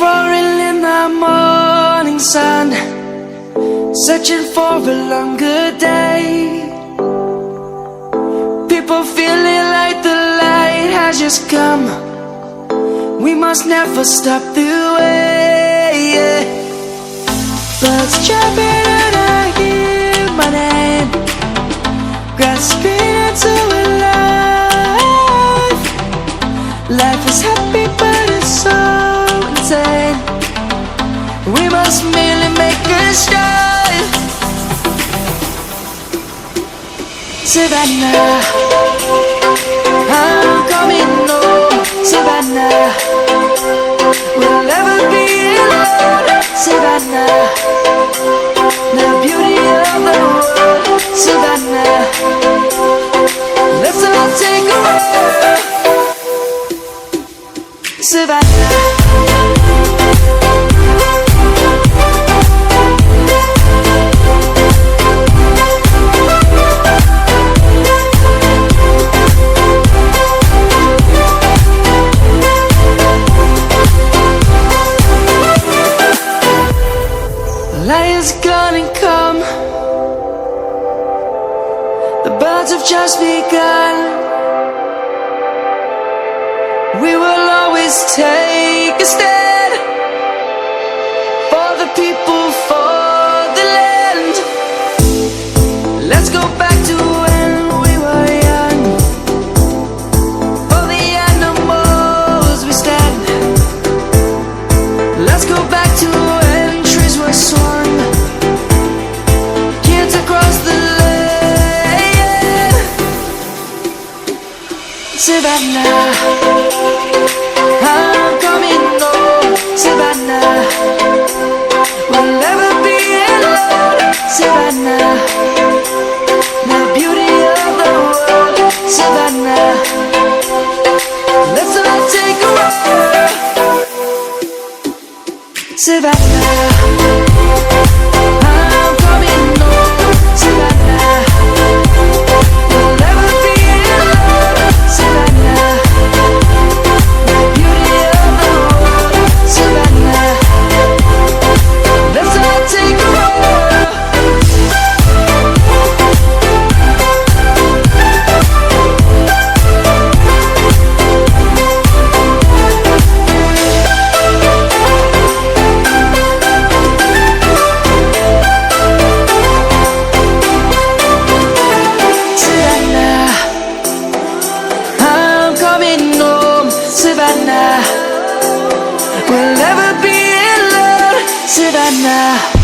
roaring in the morning sun, searching for a longer day. People feeling like the light has just come. We must never stop the way. Birds chirping and I hear my name, grasping into a life. Life is happy but it's so insane. We must merely make a start. Savannah, I'm coming home. Savannah, we'll never be alone. Savannah, the beauty of the world. Savannah, let's all take a walk. Savannah, light is gonna come. The birds have just begun. We will always take a stand for the people, for the land. Let's go back to when we were young. For the animals we stand. Let's go back to when trees were swung, kids across the land. Savannah, I'm coming home. Savannah, we'll never be alone. Savannah, the beauty of the world. Savannah, let's all take a walk. Savannah, I'm coming home. Savannah, we'll never be alone. Savannah, the beauty of the world. Savannah, let's all take a walk. Savannah, I'm coming home. Savannah, we'll never be alone. Savannah.